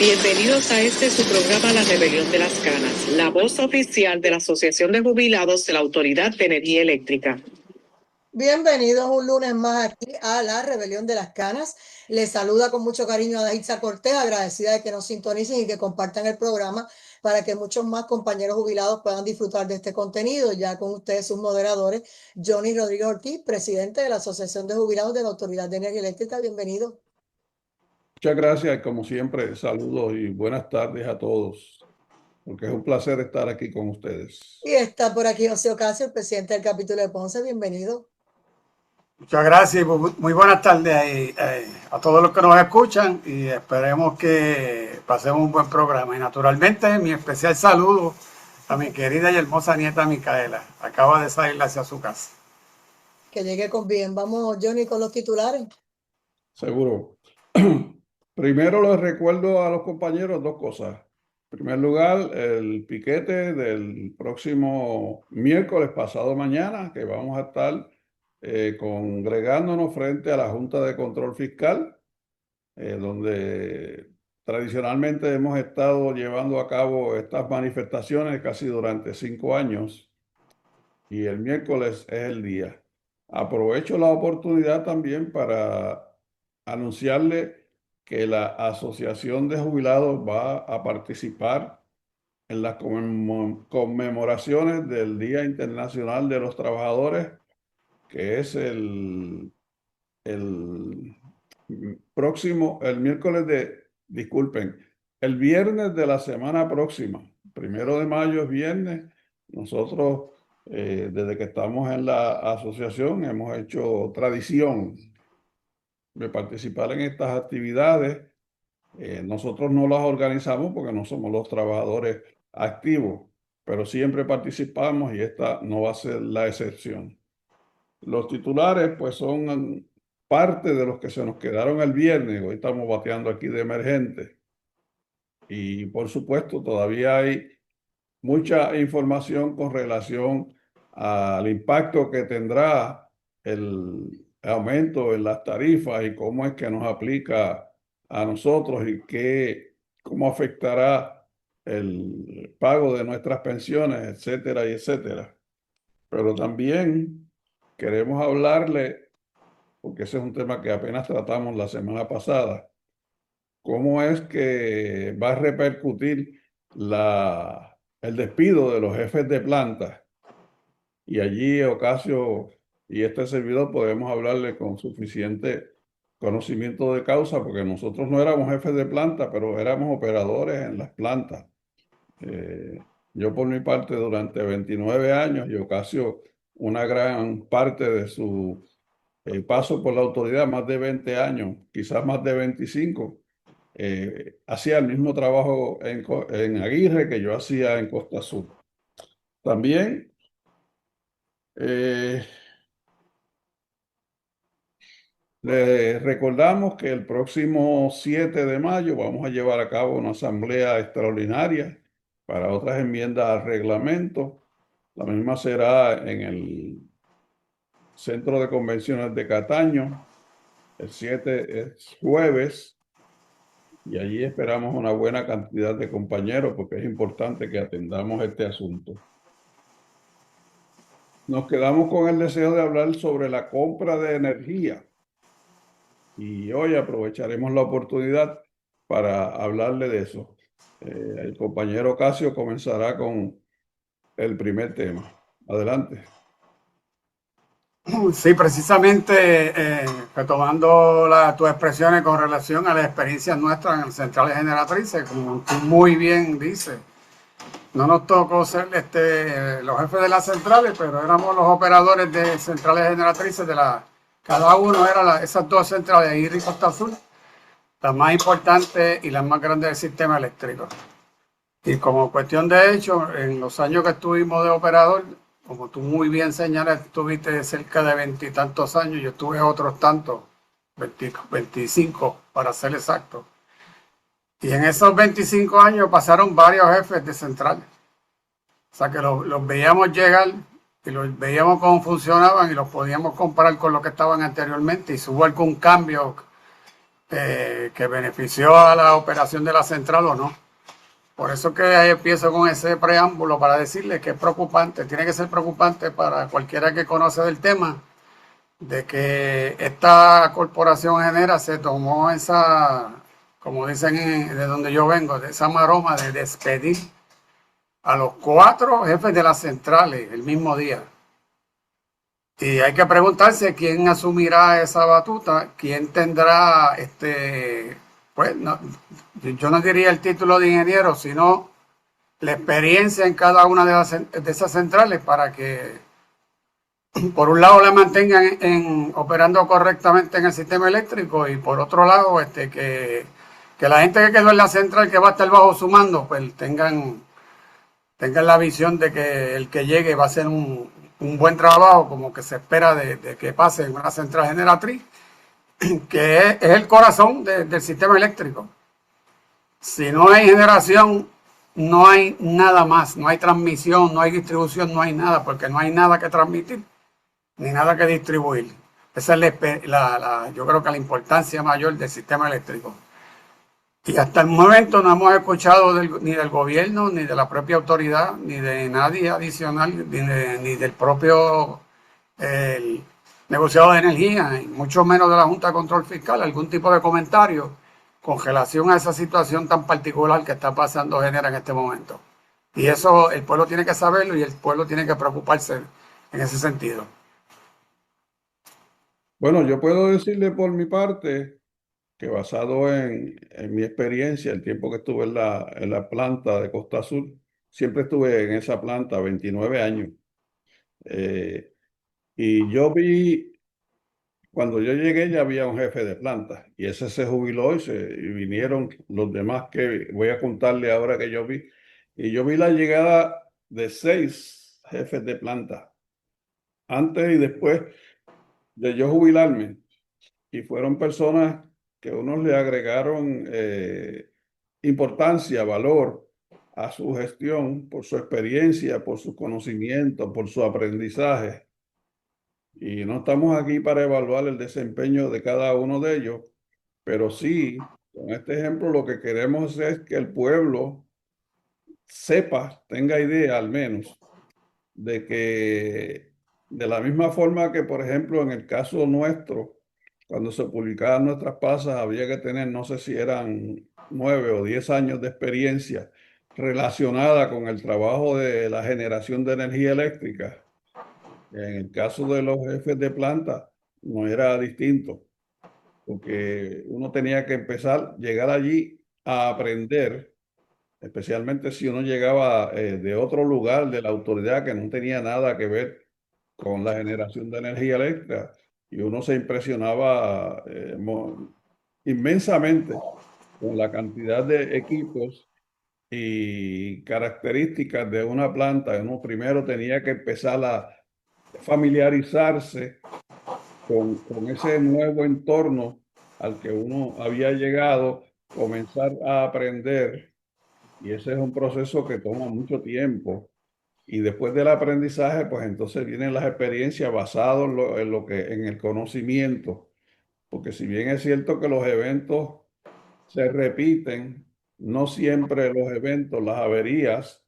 Bienvenidos a este su programa La Rebelión de las Canas, la voz oficial de la Asociación de Jubilados de la Autoridad de Energía Eléctrica. Bienvenidos un lunes más aquí a La Rebelión de las Canas. Les saluda con mucho cariño a Daitza Cortés, agradecida de que nos sintonicen y que compartan el programa para que muchos más compañeros jubilados puedan disfrutar de este contenido. Ya con ustedes sus moderadores, Johnny Rodríguez Ortiz, presidente de la Asociación de Jubilados de la Autoridad de Energía Eléctrica. Bienvenido. Muchas gracias, como siempre, saludos y buenas tardes a todos, porque es un placer estar aquí con ustedes. Y está por aquí José Ocasio, el presidente del capítulo de Ponce. Bienvenido. Muchas gracias y muy buenas tardes a todos los que nos escuchan y esperemos que pasemos un buen programa. Y naturalmente mi especial saludo a mi querida y hermosa nieta Micaela. Acaba de salir hacia su casa. Que llegue con bien. Vamos, Johnny, con los titulares. Seguro. Primero les recuerdo a los compañeros dos cosas. En primer lugar, el piquete del próximo miércoles, pasado mañana, que vamos a estar congregándonos frente a la Junta de Control Fiscal, donde tradicionalmente hemos estado llevando a cabo estas manifestaciones casi durante 5 años, y el miércoles es el día. Aprovecho la oportunidad también para anunciarle que la Asociación de Jubilados va a participar en las conmemoraciones del Día Internacional de los Trabajadores, que es el el viernes de la semana próxima, 1 de mayo es viernes. Nosotros, desde que estamos en la asociación, hemos hecho tradición de participar en estas actividades. Nosotros no las organizamos porque no somos los trabajadores activos, pero siempre participamos y esta no va a ser la excepción. Los titulares pues son parte de los que se nos quedaron el viernes. Hoy estamos bateando aquí de emergente. Y por supuesto todavía hay mucha información con relación al impacto que tendrá el aumento en las tarifas y cómo es que nos aplica a nosotros y cómo afectará el pago de nuestras pensiones, etcétera y etcétera. Pero también queremos hablarle, porque ese es un tema que apenas tratamos la semana pasada, cómo es que va a repercutir el despido de los jefes de planta. Y allí Ocasio y este servidor podemos hablarle con suficiente conocimiento de causa, porque nosotros no éramos jefes de planta, pero éramos operadores en las plantas. Yo por mi parte durante 29 años y Ocasio una gran parte de su paso por la autoridad, más de 20 años, quizás más de 25, hacía el mismo trabajo en Aguirre que yo hacía en Costa Sur. También les recordamos que el próximo 7 de mayo vamos a llevar a cabo una asamblea extraordinaria para otras enmiendas al reglamento. La misma será en el Centro de Convenciones de Cataño. El 7 es jueves y allí esperamos una buena cantidad de compañeros porque es importante que atendamos este asunto. Nos quedamos con el deseo de hablar sobre la compra de energía. Y hoy aprovecharemos la oportunidad para hablarle de eso. El compañero Ocasio comenzará con el primer tema. Adelante. Sí, precisamente retomando tus expresiones con relación a las experiencias nuestras en las centrales generatrices, como tú muy bien dices, no nos tocó ser los jefes de las centrales, pero éramos los operadores de centrales generatrices cada uno era esas dos centrales, Aguirre y Costa Azul, las más importantes y las más grandes del sistema eléctrico. Y como cuestión de hecho, en los años que estuvimos de operador, como tú muy bien señalas, estuviste cerca de 20 y tantos años, yo estuve otros tantos, 25 para ser exacto. Y en esos 25 años pasaron varios jefes de centrales. O sea que los veíamos llegar y los veíamos cómo funcionaban y los podíamos comparar con lo que estaban anteriormente. Y si hubo algún cambio que benefició a la operación de la central o no. Por eso que empiezo con ese preámbulo para decirle que es preocupante, tiene que ser preocupante para cualquiera que conoce del tema, de que esta corporación Genera se tomó esa, como dicen de donde yo vengo, de esa maroma de despedir a los 4 jefes de las centrales el mismo día. Y hay que preguntarse quién asumirá esa batuta, quién tendrá, pues, yo no diría el título de ingeniero, sino la experiencia en cada una de esas centrales para que, por un lado, la mantengan operando correctamente en el sistema eléctrico y por otro lado, que la gente que quedó en la central que va a estar bajo su mando, pues tengan la visión de que el que llegue va a hacer un buen trabajo, como que se espera de que pase en una central generatriz, que es el corazón del sistema eléctrico. Si no hay generación, no hay nada más, no hay transmisión, no hay distribución, no hay nada, porque no hay nada que transmitir, ni nada que distribuir. Esa es yo creo que la importancia mayor del sistema eléctrico. Y hasta el momento no hemos escuchado ni del gobierno, ni de la propia autoridad, ni de nadie adicional, ni del propio negociado de energía, y mucho menos de la Junta de Control Fiscal, algún tipo de comentario con relación a esa situación tan particular que está pasando Genera en este momento. Y eso el pueblo tiene que saberlo y el pueblo tiene que preocuparse en ese sentido. Bueno, yo puedo decirle por mi parte que basado en mi experiencia, el tiempo que estuve en la planta de Costa Sur, siempre estuve en esa planta 29 años. Y yo vi, cuando yo llegué ya había un jefe de planta y ese se jubiló y vinieron los demás que voy a contarle ahora que yo vi. Y yo vi la llegada de 6 jefes de planta, antes y después de yo jubilarme. Y fueron personas que unos le agregaron importancia, valor a su gestión por su experiencia, por su conocimiento, por su aprendizaje. Y no estamos aquí para evaluar el desempeño de cada uno de ellos, pero sí, con este ejemplo lo que queremos es que el pueblo sepa, tenga idea al menos, de que de la misma forma que, por ejemplo, en el caso nuestro, cuando se publicaban nuestras pasas, había que tener, no sé si eran 9 o 10 años de experiencia relacionada con el trabajo de la generación de energía eléctrica. En el caso de los jefes de planta, no era distinto, porque uno tenía que empezar, llegar allí a aprender, especialmente si uno llegaba de otro lugar de la autoridad que no tenía nada que ver con la generación de energía eléctrica, y uno se impresionaba inmensamente con la cantidad de equipos y características de una planta. Uno primero tenía que empezar a familiarizarse con ese nuevo entorno al que uno había llegado, comenzar a aprender, y ese es un proceso que toma mucho tiempo. Y después del aprendizaje, pues entonces vienen las experiencias basadas en el conocimiento, porque si bien es cierto que los eventos se repiten, no siempre los eventos, las averías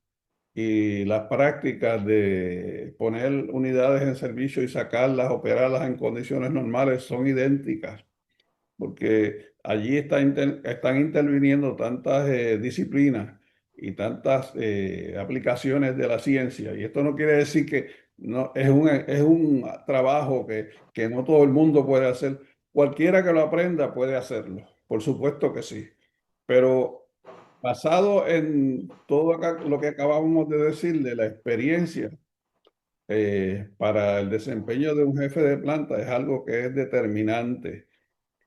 y las prácticas de poner unidades en servicio y sacarlas, operarlas en condiciones normales son idénticas, porque allí están interviniendo tantas disciplinas y tantas aplicaciones de la ciencia. Y esto no quiere decir que no, es un trabajo que no todo el mundo puede hacer. Cualquiera que lo aprenda puede hacerlo, por supuesto que sí. Pero basado en todo lo que acabamos de decir de la experiencia, para el desempeño de un jefe de planta es algo que es determinante,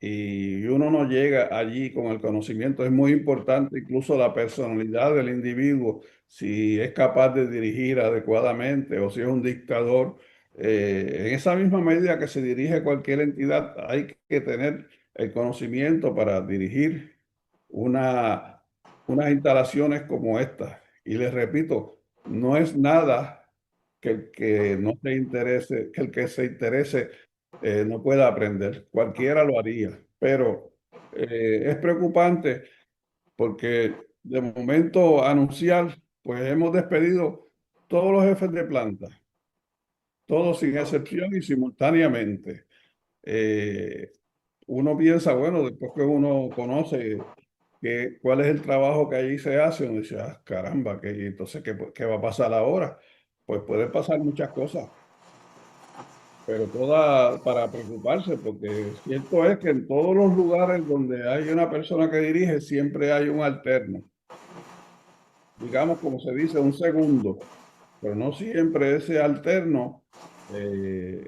y uno no llega allí con el conocimiento. Es muy importante incluso la personalidad del individuo, si es capaz de dirigir adecuadamente o si es un dictador. En esa misma medida que se dirige cualquier entidad, hay que tener el conocimiento para dirigir una, unas instalaciones como esta. Y les repito, no es nada que el que no se interese, que el que se interese no pueda aprender. Cualquiera lo haría, pero es preocupante porque de momento anunciar, pues hemos despedido todos los jefes de planta, todos sin excepción y simultáneamente. Eh, Uno piensa, bueno, después que uno conoce cuál es el trabajo que allí se hace, uno dice, ah, caramba, entonces, ¿qué va a pasar ahora? Pues pueden pasar muchas cosas, pero todas para preocuparse, porque cierto es que en todos los lugares donde hay una persona que dirige, siempre hay un alterno. Digamos, como se dice, un segundo, pero no siempre ese alterno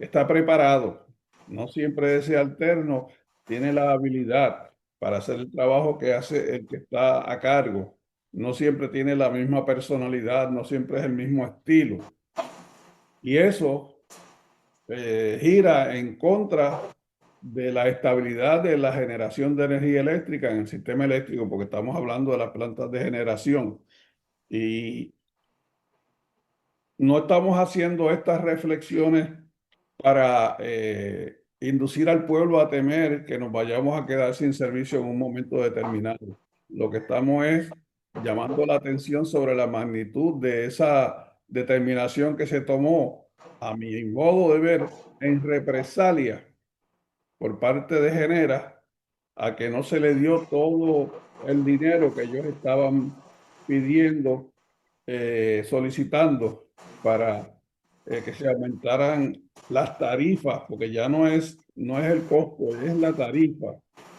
está preparado, no siempre ese alterno tiene la habilidad para hacer el trabajo que hace el que está a cargo, no siempre tiene la misma personalidad, no siempre es el mismo estilo. Y eso gira en contra de la estabilidad de la generación de energía eléctrica en el sistema eléctrico, porque estamos hablando de las plantas de generación. Y no estamos haciendo estas reflexiones para inducir al pueblo a temer que nos vayamos a quedar sin servicio en un momento determinado. Lo que estamos es llamando la atención sobre la magnitud de esa determinación que se tomó, a mi modo de ver, en represalia por parte de Genera, a que no se le dio todo el dinero que ellos estaban pidiendo, solicitando para que se aumentaran las tarifas, porque ya no es el costo, es la tarifa.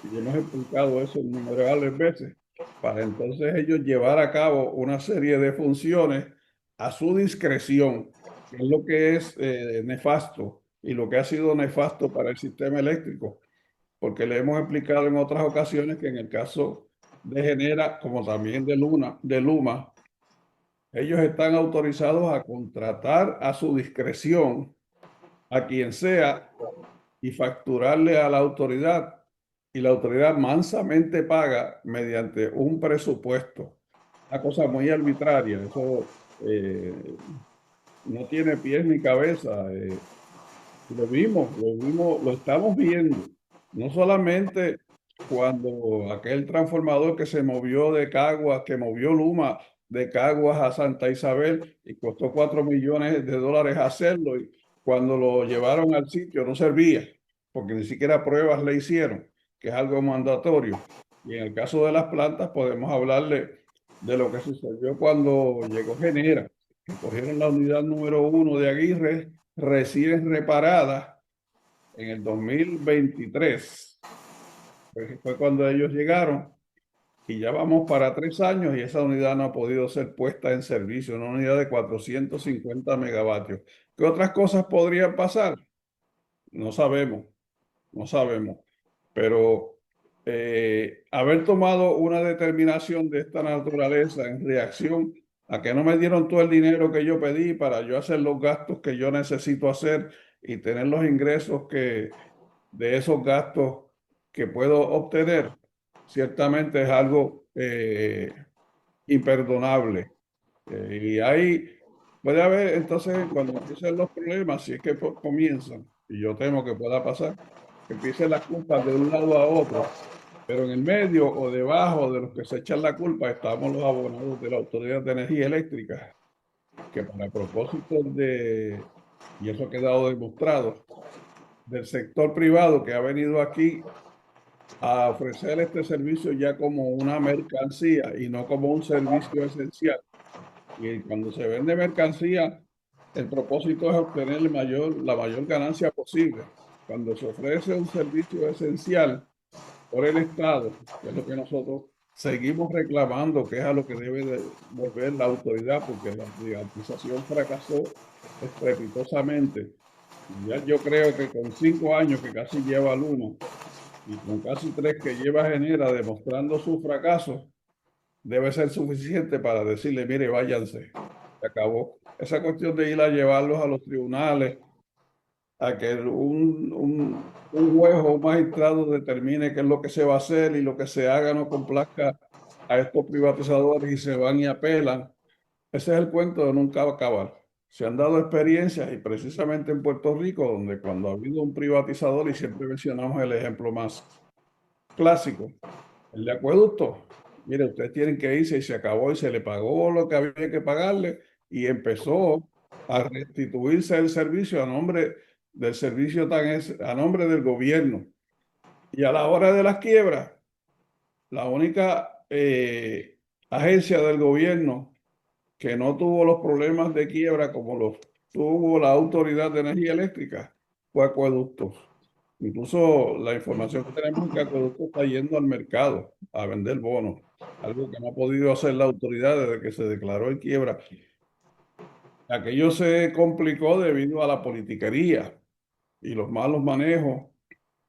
Y hemos explicado eso innumerables veces, para entonces ellos llevar a cabo una serie de funciones a su discreción, que es lo que es nefasto y lo que ha sido nefasto para el sistema eléctrico, porque le hemos explicado en otras ocasiones que en el caso de Genera, como también de Luma, ellos están autorizados a contratar a su discreción a quien sea y facturarle a la autoridad, y la autoridad mansamente paga mediante un presupuesto. Una cosa muy arbitraria, eso no tiene pies ni cabeza. Lo estamos viendo. No solamente cuando aquel transformador que se movió de Caguas, que movió Luma de Caguas a Santa Isabel y costó $4 millones hacerlo, y cuando lo llevaron al sitio no servía, porque ni siquiera pruebas le hicieron, que es algo mandatorio. Y en el caso de las plantas podemos hablarle de lo que sucedió cuando llegó Genera, que cogieron la unidad número 1 de Aguirre, recién reparada en el 2023. Pues fue cuando ellos llegaron y ya vamos para 3 años y esa unidad no ha podido ser puesta en servicio, una unidad de 450 megavatios. ¿Qué otras cosas podrían pasar? No sabemos, no sabemos, pero haber tomado una determinación de esta naturaleza en reacción a que no me dieron todo el dinero que yo pedí para yo hacer los gastos que yo necesito hacer y tener los ingresos de esos gastos que puedo obtener, ciertamente es algo imperdonable. Y ahí puede haber, entonces, cuando empiecen los problemas, si es que comienzan, y yo temo que pueda pasar, que empiecen las culpas de un lado a otro, pero en el medio o debajo de los que se echan la culpa estamos los abonados de la Autoridad de Energía Eléctrica, que para propósito y eso ha quedado demostrado, del sector privado que ha venido aquí a ofrecer este servicio ya como una mercancía y no como un servicio esencial. Y cuando se vende mercancía, el propósito es obtener la mayor ganancia posible. Cuando se ofrece un servicio esencial por el Estado, que es lo que nosotros seguimos reclamando, que es a lo que debe de volver la autoridad, porque la privatización fracasó estrepitosamente. Ya yo creo que con 5 años que casi lleva Luma y con casi 3 que lleva Genera demostrando su fracaso, debe ser suficiente para decirle, mire, váyanse, se acabó. Esa cuestión de ir a llevarlos a los tribunales, a que un juez o un magistrado determine qué es lo que se va a hacer y lo que se haga no complazca a estos privatizadores y se van y apelan. Ese es el cuento de nunca acabar. Se han dado experiencias y precisamente en Puerto Rico, donde cuando ha habido un privatizador, y siempre mencionamos el ejemplo más clásico. El de acueducto, mire, ustedes tienen que irse y se acabó y se le pagó lo que había que pagarle y empezó a restituirse el servicio a nombre del servicio a nombre del gobierno. Y a la hora de las quiebras, la única agencia del gobierno que no tuvo los problemas de quiebra como los tuvo la Autoridad de Energía Eléctrica fue Acueductos. Incluso la información que tenemos es que Acueducto está yendo al mercado a vender bonos, algo que no ha podido hacer la autoridad desde que se declaró en quiebra. Aquello se complicó debido a la politiquería y los malos manejos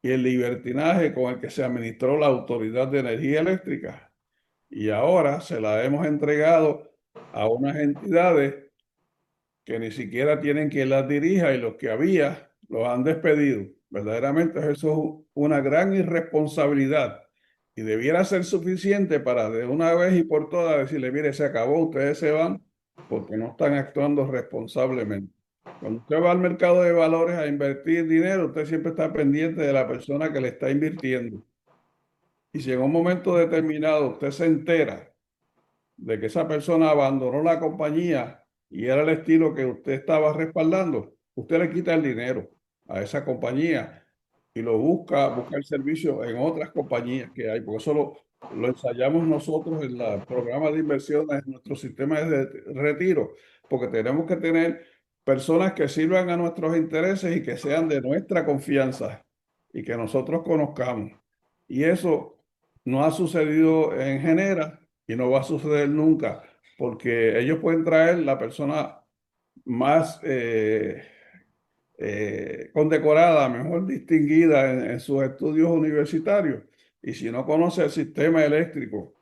y el libertinaje con el que se administró la Autoridad de Energía Eléctrica. Y ahora se la hemos entregado a unas entidades que ni siquiera tienen quien las dirija y los que había los han despedido. Verdaderamente eso es una gran irresponsabilidad y debiera ser suficiente para de una vez y por todas decirle, mire, se acabó, ustedes se van porque no están actuando responsablemente. Cuando usted va al mercado de valores a invertir dinero, usted siempre está pendiente de la persona que le está invirtiendo. Y si en un momento determinado usted se entera de que esa persona abandonó la compañía y era el estilo que usted estaba respaldando, usted le quita el dinero a esa compañía y lo busca el servicio en otras compañías que hay, porque eso lo ensayamos nosotros en el programa de inversiones, en nuestro sistema de retiro, porque tenemos que tener personas que sirvan a nuestros intereses y que sean de nuestra confianza y que nosotros conozcamos. Y eso no ha sucedido en Genera y no va a suceder nunca, porque ellos pueden traer la persona más condecorada, mejor distinguida en sus estudios universitarios. Y si no conoce el sistema eléctrico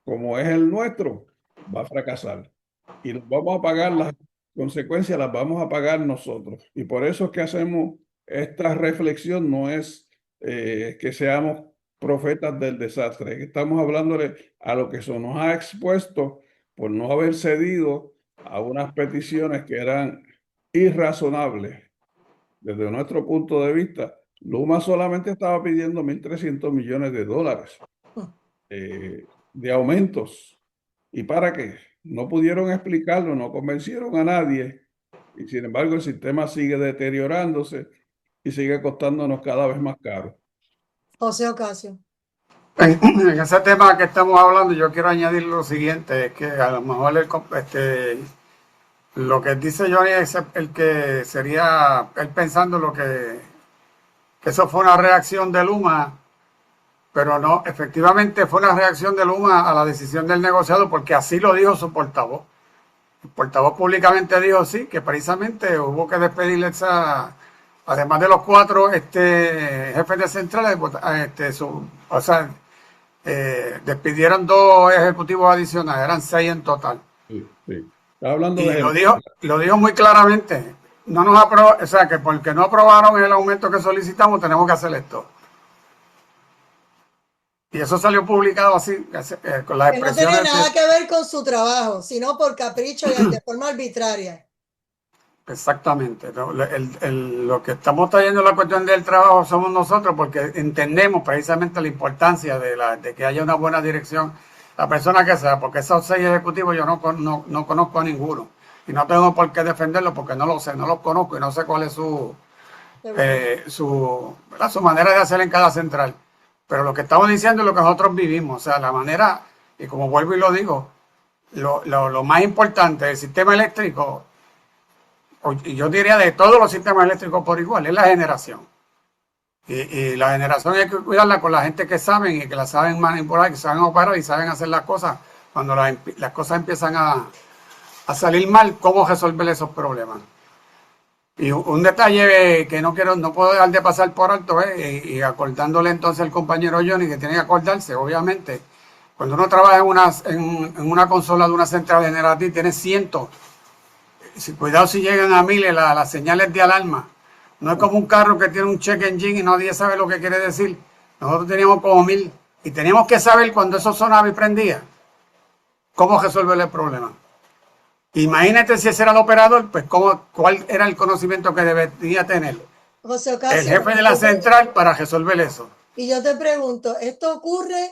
como es el nuestro, va a fracasar. Y nos vamos a pagar las consecuencias, las vamos a pagar nosotros. Y por eso es que hacemos esta reflexión, no es que seamos profetas del desastre, estamos hablándole a lo que se nos ha expuesto por no haber cedido a unas peticiones que eran irrazonables. Desde nuestro punto de vista, Luma solamente estaba pidiendo $1.300 millones de aumentos. ¿Y para qué? No pudieron explicarlo, no convencieron a nadie. Y sin embargo, el sistema sigue deteriorándose y sigue costándonos cada vez más caro. José Ocasio. En ese tema que estamos hablando, yo quiero añadir lo siguiente, es que a lo mejor lo que dice Johnny es el que sería, él pensando lo que eso fue una reacción de Luma, pero no, efectivamente fue una reacción de Luma a la decisión del negociado, porque así lo dijo su portavoz. El portavoz públicamente dijo sí, que precisamente hubo que despedirle además de los 4 jefes de centrales, despidieron 2 ejecutivos adicionales, eran 6 en total. Sí, sí. Está hablando y de lo dijo muy claramente. No nos o sea, que porque no aprobaron el aumento que solicitamos, tenemos que hacer esto. Y eso salió publicado así, con las expresiones. Que no tiene nada que ver con su trabajo, sino por capricho y de forma arbitraria. Exactamente. Lo que estamos trayendo la cuestión del trabajo somos nosotros, porque entendemos precisamente la importancia de que haya una buena dirección, la persona que sea, porque esos 6 ejecutivos yo no conozco a ninguno. Y no tengo por qué defenderlo porque no lo sé, no los conozco y no sé cuál es su manera de hacer en cada central. Pero lo que estamos diciendo es lo que nosotros vivimos, o sea, la manera, y como vuelvo y lo digo, lo más importante del sistema eléctrico, y yo diría de todos los sistemas eléctricos por igual, es la generación. Y la generación hay que cuidarla con la gente que saben y que la saben manipular, que saben operar y saben hacer las cosas. Cuando las cosas empiezan a salir mal, ¿cómo resolver esos problemas? Y un detalle que no puedo dejar de pasar por alto, y acordándole entonces al compañero Johnny que tiene que acordarse, obviamente, cuando uno trabaja en una consola de una central generativa, tiene cientos, cuidado si llegan a miles las señales de alarma. No es como un carro que tiene un check engine y nadie sabe lo que quiere decir. Nosotros teníamos como 1000 y teníamos que saber cuando eso sonaba y prendía, cómo resolver el problema. Imagínate si ese era el operador, pues cuál era el conocimiento que debería tener José Ocasio, el jefe de la central para resolver eso. Y yo te pregunto, esto ocurre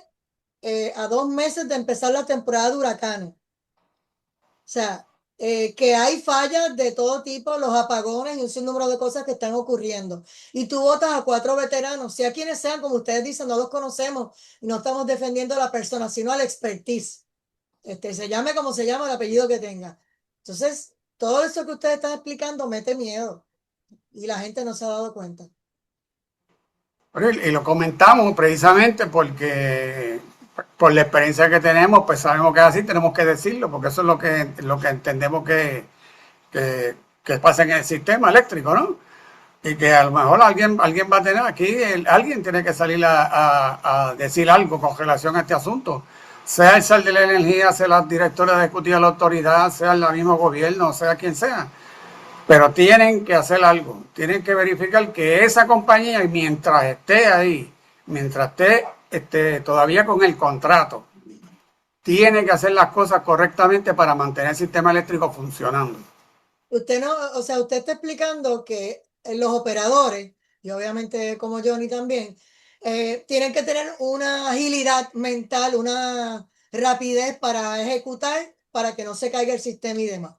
a 2 meses de empezar la temporada de huracanes. O sea, que hay fallas de todo tipo, los apagones y un sinnúmero de cosas que están ocurriendo. Y tú votas a 4 veteranos, sea quienes sean, como ustedes dicen, no los conocemos y no estamos defendiendo a la persona, sino al expertise. Se llame como se llama, el apellido que tenga. Entonces, todo eso que ustedes están explicando mete miedo y la gente no se ha dado cuenta. Y lo comentamos precisamente porque por la experiencia que tenemos, pues sabemos que es así, tenemos que decirlo, porque eso es lo que entendemos que pasa en el sistema eléctrico, ¿no? Y que a lo mejor alguien va a tener aquí, alguien tiene que salir a decir algo con relación a este asunto. Sea el SAL de la energía, sea la directora ejecutiva de la autoridad, sea el mismo gobierno, sea quien sea. Pero tienen que hacer algo, tienen que verificar que esa compañía, mientras esté ahí, mientras esté todavía con el contrato, tiene que hacer las cosas correctamente para mantener el sistema eléctrico funcionando. Usted no, o sea, usted está explicando que los operadores, y obviamente como Johnny también, tienen que tener una agilidad mental, una rapidez para ejecutar, para que no se caiga el sistema y demás.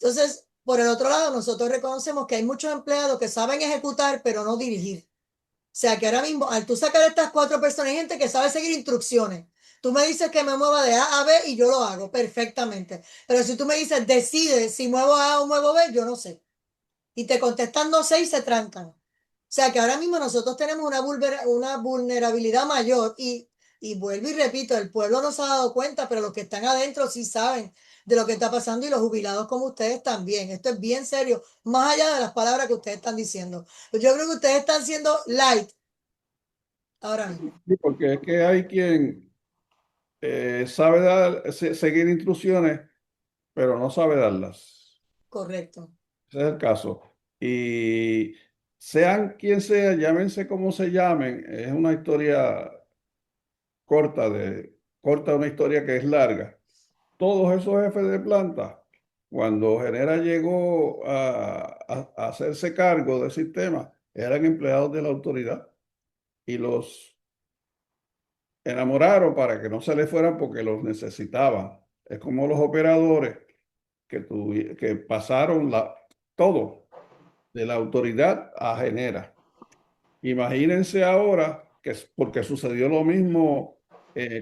Entonces, por el otro lado, nosotros reconocemos que hay muchos empleados que saben ejecutar, pero no dirigir. O sea, que ahora mismo, al tú sacar estas 4 personas, hay gente que sabe seguir instrucciones. Tú me dices que me mueva de A a B y yo lo hago perfectamente. Pero si tú me dices, decide si muevo A o muevo B, yo no sé. Y te contestan no sé y se trancan. O sea, que ahora mismo nosotros tenemos una vulnerabilidad mayor y vuelvo y repito, el pueblo no se ha dado cuenta, pero los que están adentro sí saben de lo que está pasando y los jubilados como ustedes también. Esto es bien serio, más allá de las palabras que ustedes están diciendo. Yo creo que ustedes están siendo light ahora mismo. Sí, porque es que hay quien sabe seguir instrucciones, pero no sabe darlas. Correcto. Ese es el caso. Y sean quien sea, llámense como se llamen, es una historia corta una historia que es larga. Todos esos jefes de planta, cuando Genera llegó a hacerse cargo del sistema, eran empleados de la autoridad y los enamoraron para que no se les fueran porque los necesitaban. Es como los operadores que pasaron todo de la autoridad a Genera. Imagínense ahora porque sucedió lo mismo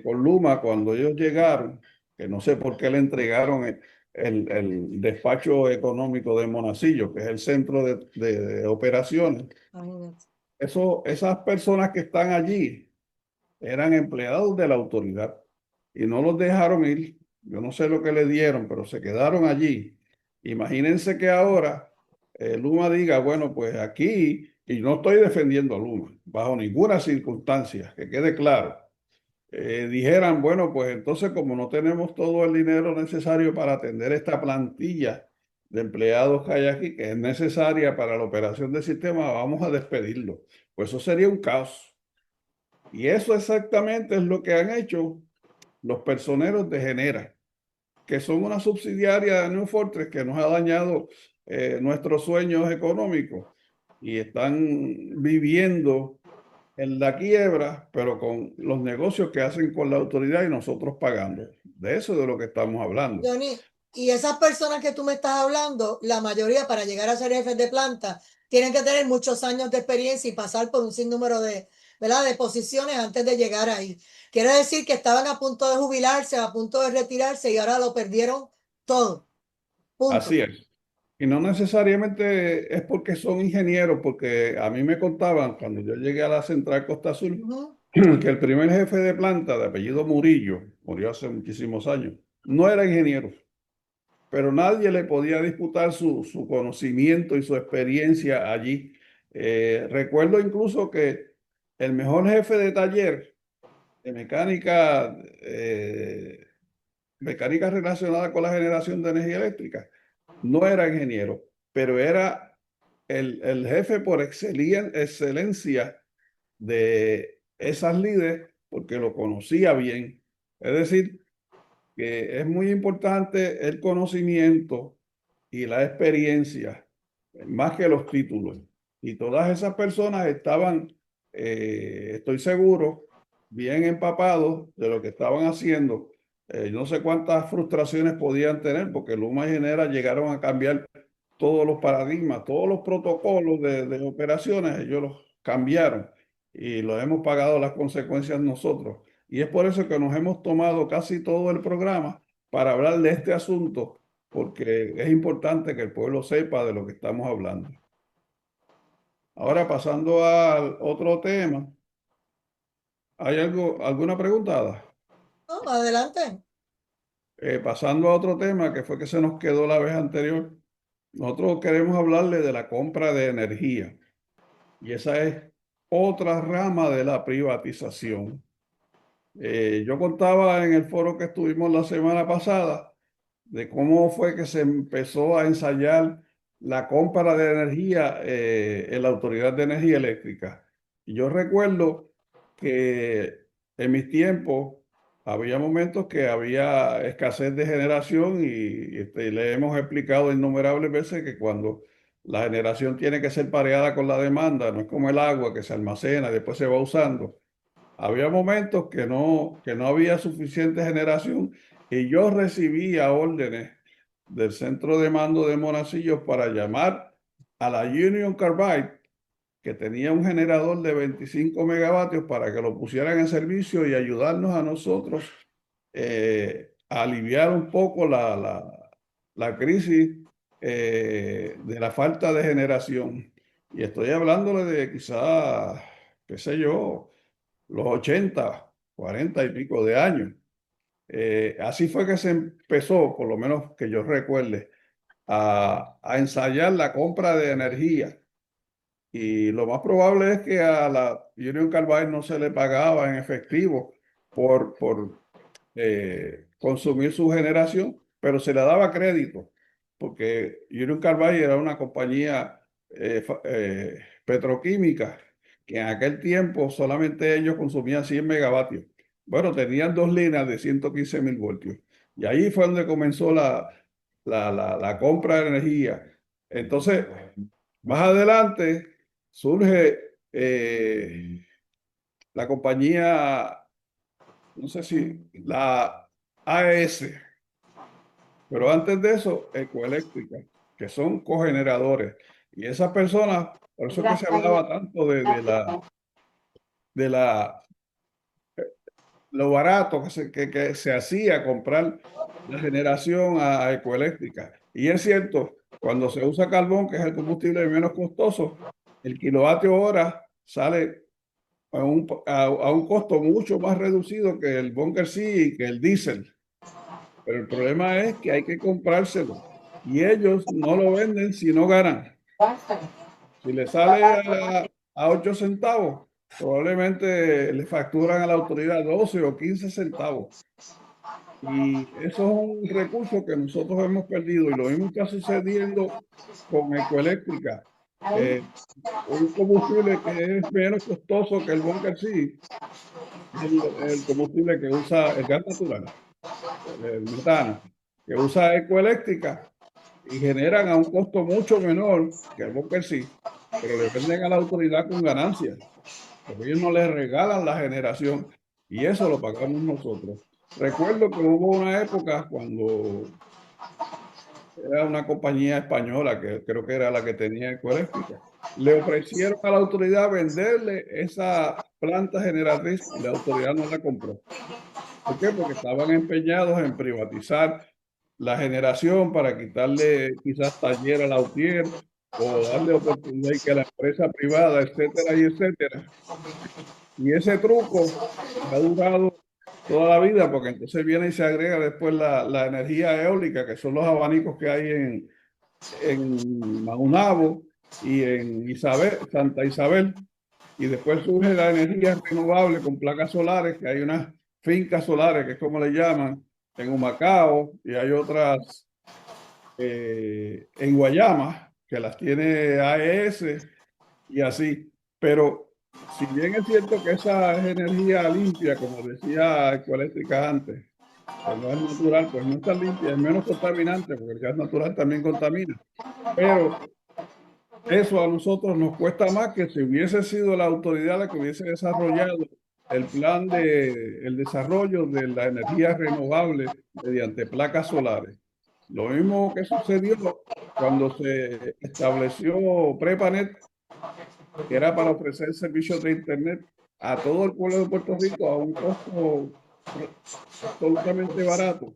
con Luma cuando ellos llegaron, que no sé por qué le entregaron el despacho económico de Monacillo, que es el centro de operaciones. Imagínate. Esas personas que están allí eran empleados de la autoridad y no los dejaron ir. Yo no sé lo que le dieron, pero se quedaron allí. Imagínense que ahora Luma diga, bueno, pues aquí, y no estoy defendiendo a Luma, bajo ninguna circunstancia, que quede claro. Dijeran, bueno, pues entonces como no tenemos todo el dinero necesario para atender esta plantilla de empleados que hay aquí, que es necesaria para la operación del sistema, vamos a despedirlo. Pues eso sería un caos. Y eso exactamente es lo que han hecho los personeros de Genera, que son una subsidiaria de New Fortress que nos ha dañado nuestros sueños económicos y están viviendo en la quiebra, pero con los negocios que hacen con la autoridad y nosotros pagando. De eso es de lo que estamos hablando. Johnny, y esas personas que tú me estás hablando, la mayoría para llegar a ser jefes de planta, tienen que tener muchos años de experiencia y pasar por un sinnúmero de, ¿verdad?, de posiciones antes de llegar ahí. Quiere decir que estaban a punto de jubilarse, a punto de retirarse y ahora lo perdieron todo. Punto. Así es. Y no necesariamente es porque son ingenieros, porque a mí me contaban cuando yo llegué a la Central Costa Azul Ujú. que el primer jefe de planta de apellido Murillo, murió hace muchísimos años, no era ingeniero, pero nadie le podía disputar su conocimiento y su experiencia allí. Recuerdo incluso que el mejor jefe de taller de mecánica relacionada con la generación de energía eléctrica, no era ingeniero, pero era el jefe por excelencia de esas líderes porque lo conocía bien. Es decir, que es muy importante el conocimiento y la experiencia, más que los títulos. Y todas esas personas estaban estoy seguro, bien empapados de lo que estaban haciendo. No sé cuántas frustraciones podían tener, porque Luma y Genera llegaron a cambiar todos los paradigmas, todos los protocolos de operaciones, ellos los cambiaron y los hemos pagado las consecuencias nosotros. Y es por eso que nos hemos tomado casi todo el programa para hablar de este asunto, porque es importante que el pueblo sepa de lo que estamos hablando. Ahora pasando al otro tema, ¿hay alguna pregunta? No, adelante. Pasando a otro tema que fue que se nos quedó la vez anterior, nosotros queremos hablarle de la compra de energía y esa es otra rama de la privatización. Yo contaba en el foro que estuvimos la semana pasada de cómo fue que se empezó a ensayar la compra de energía en la Autoridad de Energía Eléctrica. Y yo recuerdo que en mis tiempos había momentos que había escasez de generación y le hemos explicado innumerables veces que cuando la generación tiene que ser pareada con la demanda, no es como el agua que se almacena y después se va usando. Había momentos que no había suficiente generación y yo recibía órdenes del centro de mando de Monacillos para llamar a la Union Carbide, que tenía un generador de 25 megavatios para que lo pusieran en servicio y ayudarnos a nosotros a aliviar un poco la crisis de la falta de generación. Y estoy hablándole de quizás, qué sé yo, los 80, 40 y pico de años. Así fue que se empezó, por lo menos que yo recuerde, a ensayar la compra de energía. Y lo más probable es que a la Union Carbide no se le pagaba en efectivo por consumir su generación, pero se le daba crédito, porque Union Carbide era una compañía petroquímica que en aquel tiempo solamente ellos consumían 100 megavatios. Bueno, tenían dos líneas de 115.000 voltios. Y ahí fue donde comenzó la compra de energía. Entonces, más adelante surge la compañía, no sé si la AES, pero antes de eso, Ecoeléctrica, que son cogeneradores. Y esas personas, por eso es que se hablaba tanto de lo barato que se hacía comprar la generación a Ecoeléctrica. Y es cierto, cuando se usa carbón, que es el combustible menos costoso, el kilovatio hora sale a un costo mucho más reducido que el bunker C y que el diésel. Pero el problema es que hay que comprárselo y ellos no lo venden si no ganan. Si le sale a 8 centavos, probablemente le facturan a la autoridad 12 o 15 centavos. Y eso es un recurso que nosotros hemos perdido y lo mismo está sucediendo con Ecoeléctrica. Un combustible que es menos costoso que el bunker C, el combustible que usa el gas natural, el metano, que usa Ecoeléctrica y generan a un costo mucho menor que el bunker C, pero le venden a la autoridad con ganancias, porque ellos no les regalan la generación y eso lo pagamos nosotros. Recuerdo que hubo una época cuando era una compañía española, que creo que era la que tenía Ecoeléctrica, le ofrecieron a la autoridad venderle esa planta generatriz y la autoridad no la compró. ¿Por qué? Porque estaban empeñados en privatizar la generación para quitarle quizás taller a la UTIER o darle oportunidad y que la empresa privada, etcétera y etcétera. Y ese truco ha durado toda la vida, porque entonces viene y se agrega después la energía eólica, que son los abanicos que hay en Maunabo y en Santa Isabel. Y después surge la energía renovable con placas solares, que hay unas fincas solares, que es como le llaman, en Humacao, y hay otras en Guayama, que las tiene AES y así. Pero si bien es cierto que esa es energía limpia, como decía Ecoeléctrica antes, el gas natural, pues no es tan limpia, es menos contaminante, porque el gas natural también contamina. Pero Eso a nosotros nos cuesta más que si hubiese sido la autoridad la que hubiese desarrollado el plan el desarrollo de la energía renovable mediante placas solares. Lo mismo que sucedió cuando se estableció Prepanet, que era para ofrecer servicios de Internet a todo el pueblo de Puerto Rico a un costo absolutamente barato.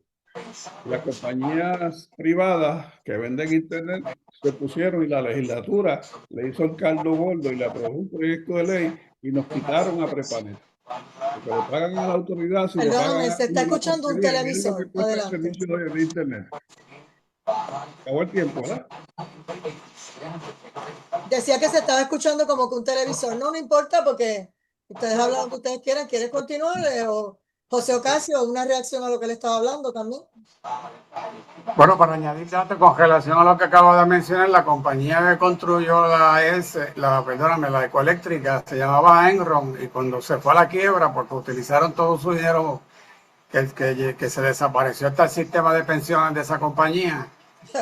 Las compañías privadas que venden Internet se pusieron y la legislatura le hizo el caldo gordo y le aprobó un proyecto de ley y nos quitaron a Prepanet. Porque le pagan a la autoridad, si le pagan Perdóname, a se está una escuchando un porquería, miren lo que televisor. cuesta el Adelante. servicio de Internet. Acabó el tiempo, ¿verdad? Decía que se estaba escuchando como que un televisor. No, no importa porque ustedes hablan lo que ustedes quieran. ¿Quieres continuar? O José Ocasio, una reacción a lo que le estaba hablando también. Bueno, para añadir datos con relación a lo que acabo de mencionar, la compañía que construyó la ecoeléctrica se llamaba Enron, y cuando se fue a la quiebra porque utilizaron todo su dinero que se desapareció hasta el sistema de pensiones de esa compañía,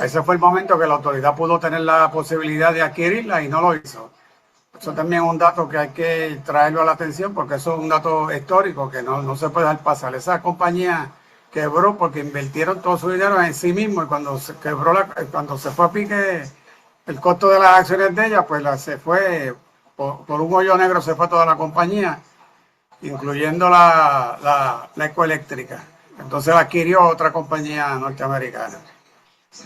ese fue el momento que la autoridad pudo tener la posibilidad de adquirirla y no lo hizo. Eso también es un dato que hay que traerlo a la atención porque eso es un dato histórico que no se puede dejar pasar. Esa compañía quebró porque invirtieron todo su dinero en sí mismo, y cuando se quebró, cuando se fue a pique el costo de las acciones de ella, pues se fue por un hoyo negro, se fue toda la compañía, incluyendo la ecoeléctrica. Entonces la adquirió otra compañía norteamericana.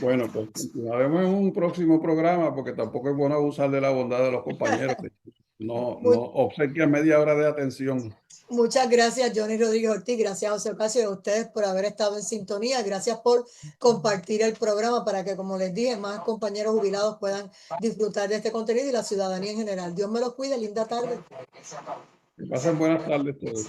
Bueno, pues continuaremos en un próximo programa porque tampoco es bueno abusar de la bondad de los compañeros. No obsequian media hora de atención. Muchas gracias, Johnny Rodríguez Ortiz. Gracias, José Ocasio, y a ustedes por haber estado en sintonía. Gracias por compartir el programa para que, como les dije, más compañeros jubilados puedan disfrutar de este contenido y la ciudadanía en general. Dios me los cuide. Linda tarde. Que pasen buenas tardes todos.